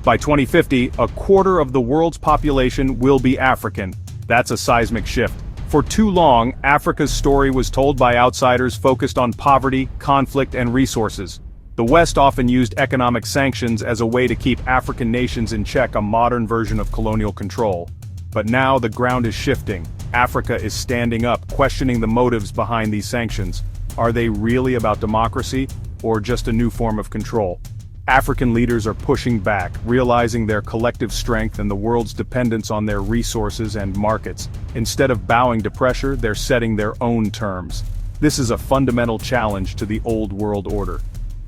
By 2050, a quarter of the world's population will be African. That's a seismic shift. For too long, Africa's story was told by outsiders focused on poverty, conflict, and resources. The West often used economic sanctions as a way to keep African nations in check, a modern version of colonial control. But now the ground is shifting. Africa is standing up, questioning the motives behind these sanctions. Are they really about democracy, or just a new form of control? African leaders are pushing back, realizing their collective strength and the world's dependence on their resources and markets. Instead of bowing to pressure, they're setting their own terms. This is a fundamental challenge to the old world order.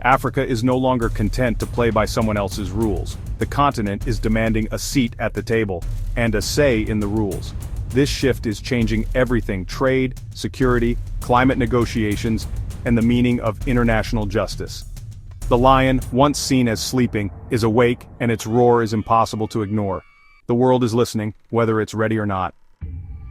Africa is no longer content to play by someone else's rules. The continent is demanding a seat at the table, and a say in the rules. This shift is changing everything: trade, security, climate negotiations, and the meaning of international justice. The lion, once seen as sleeping, is awake, and its roar is impossible to ignore. The world is listening, whether it's ready or not.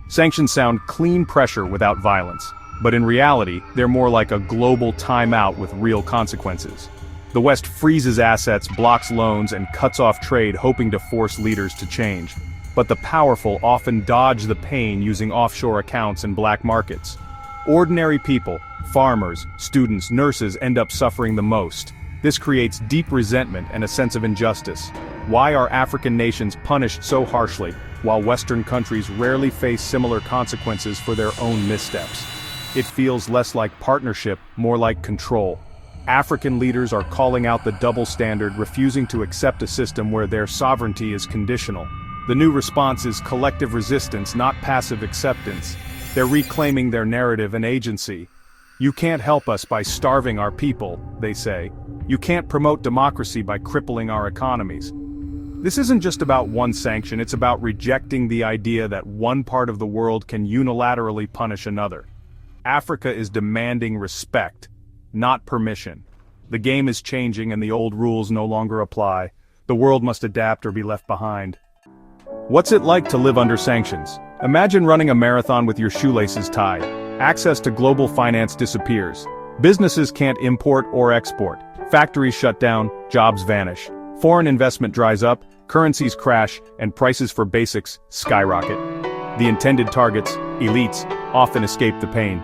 Sanctions sound clean pressure without violence. But in reality, they're more like a global timeout with real consequences. The West freezes assets, blocks loans, and cuts off trade, hoping to force leaders to change. But the powerful often dodge the pain using offshore accounts and black markets. Ordinary people, farmers, students, nurses end up suffering the most. This creates deep resentment and a sense of injustice. Why are African nations punished so harshly, while Western countries rarely face similar consequences for their own missteps? It feels less like partnership, more like control. African leaders are calling out the double standard, refusing to accept a system where their sovereignty is conditional. The new response is collective resistance, not passive acceptance. They're reclaiming their narrative and agency. You can't help us by starving our people, they say. You can't promote democracy by crippling our economies. This isn't just about one sanction, it's about rejecting the idea that one part of the world can unilaterally punish another. Africa is demanding respect, not permission. The game is changing and the old rules no longer apply. The world must adapt or be left behind. What's it like to live under sanctions? Imagine running a marathon with your shoelaces tied. Access to global finance disappears. Businesses can't import or export. Factories shut down, jobs vanish. Foreign investment dries up, currencies crash, and prices for basics skyrocket. The intended targets, elites, often escape the pain.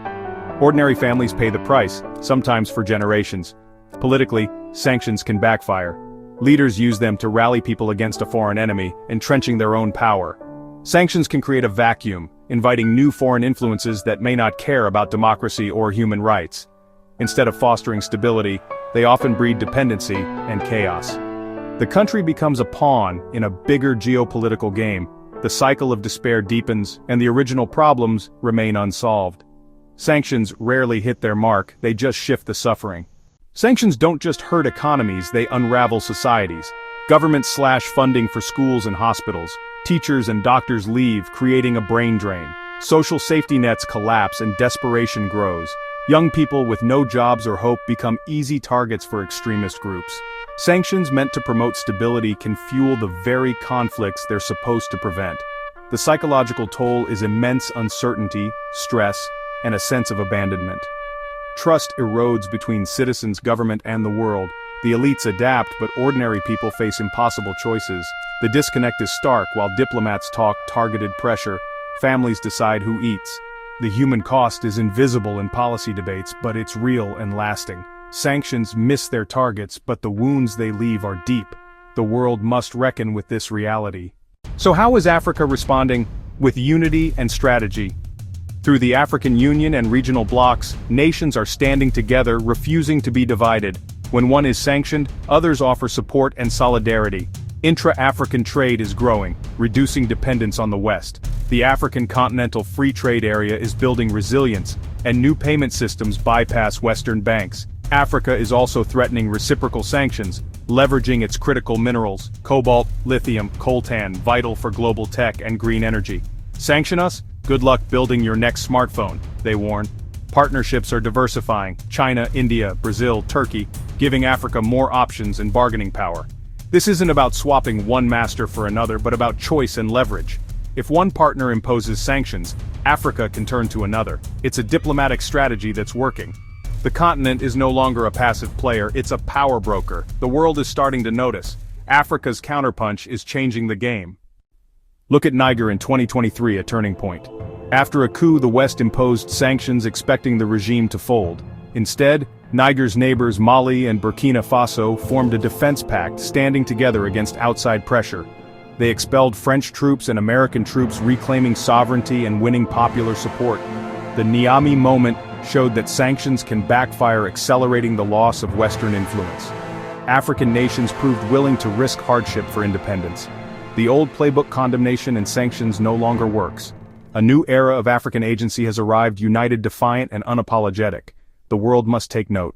Ordinary families pay the price, sometimes for generations. Politically, sanctions can backfire. Leaders use them to rally people against a foreign enemy, entrenching their own power. Sanctions can create a vacuum, inviting new foreign influences that may not care about democracy or human rights. Instead of fostering stability, they often breed dependency and chaos. The country becomes a pawn in a bigger geopolitical game. The cycle of despair deepens, and the original problems remain unsolved. Sanctions rarely hit their mark, they just shift the suffering. Sanctions don't just hurt economies, they unravel societies. Governments slash funding for schools and hospitals. Teachers and doctors leave, creating a brain drain. Social safety nets collapse and desperation grows. Young people with no jobs or hope become easy targets for extremist groups. Sanctions meant to promote stability can fuel the very conflicts they're supposed to prevent. The psychological toll is immense: uncertainty, stress, and a sense of abandonment. Trust erodes between citizens, government, and the world. The elites adapt, but ordinary people face impossible choices. The disconnect is stark. While diplomats talk targeted pressure, families decide who eats. The human cost is invisible in policy debates, but it's real and lasting. Sanctions miss their targets, but the wounds they leave are deep. The world must reckon with this reality. So how is Africa responding? With unity and strategy. Through the African Union and regional blocs, nations are standing together, refusing to be divided. When one is sanctioned, others offer support and solidarity. Intra-African trade is growing, reducing dependence on the West. The African Continental Free Trade Area is building resilience, and new payment systems bypass Western banks. Africa is also threatening reciprocal sanctions, leveraging its critical minerals, cobalt, lithium, coltan, vital for global tech and green energy. Sanction us? Good luck building your next smartphone, they warn. Partnerships are diversifying: China, India, Brazil, Turkey, giving Africa more options and bargaining power. This isn't about swapping one master for another, but about choice and leverage. If one partner imposes sanctions, Africa can turn to another. It's a diplomatic strategy that's working. The continent is no longer a passive player, it's a power broker. The world is starting to notice. Africa's counterpunch is changing the game. Look at Niger in 2023, a turning point. After a coup, the West imposed sanctions expecting the regime to fold. Instead, Niger's neighbors Mali and Burkina Faso formed a defense pact standing together against outside pressure. They expelled French troops and American troops, reclaiming sovereignty and winning popular support. The Niamey moment showed that sanctions can backfire, accelerating the loss of Western influence. African nations proved willing to risk hardship for independence. The old playbook, condemnation and sanctions, no longer works. A new era of African agency has arrived, united, defiant, and unapologetic. The world must take note.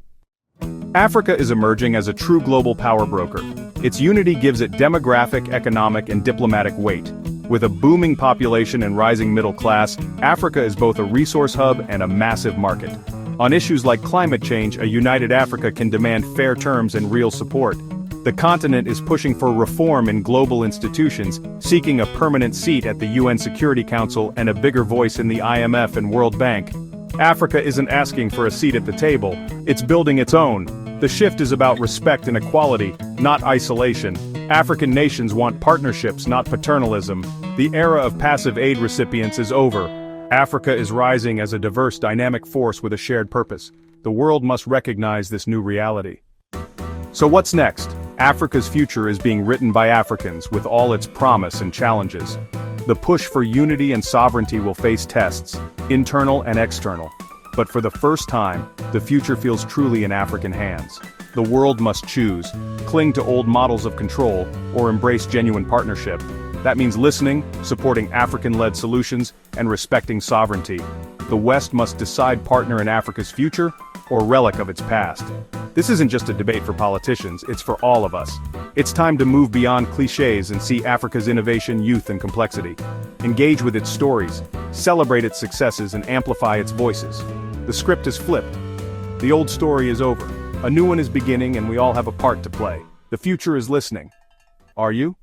Africa is emerging as a true global power broker. Its unity gives it demographic, economic, and diplomatic weight. With a booming population and rising middle class, Africa is both a resource hub and a massive market. On issues like climate change, a united Africa can demand fair terms and real support. The continent is pushing for reform in global institutions, seeking a permanent seat at the UN Security Council and a bigger voice in the IMF and World Bank. Africa isn't asking for a seat at the table, it's building its own. The shift is about respect and equality, not isolation. African nations want partnerships, not paternalism. The era of passive aid recipients is over. Africa is rising as a diverse, dynamic force with a shared purpose. The world must recognize this new reality. So what's next? Africa's future is being written by Africans, with all its promise and challenges. The push for unity and sovereignty will face tests, internal and external. But for the first time, the future feels truly in African hands. The world must choose, cling to old models of control, or embrace genuine partnership. That means listening, supporting African-led solutions, and respecting sovereignty. The West must decide, partner in Africa's future, or relic of its past. This isn't just a debate for politicians, it's for all of us. It's time to move beyond cliches and see Africa's innovation, youth, and complexity. Engage with its stories, celebrate its successes, and amplify its voices. The script is flipped. The old story is over. A new one is beginning, and we all have a part to play. The future is listening. Are you?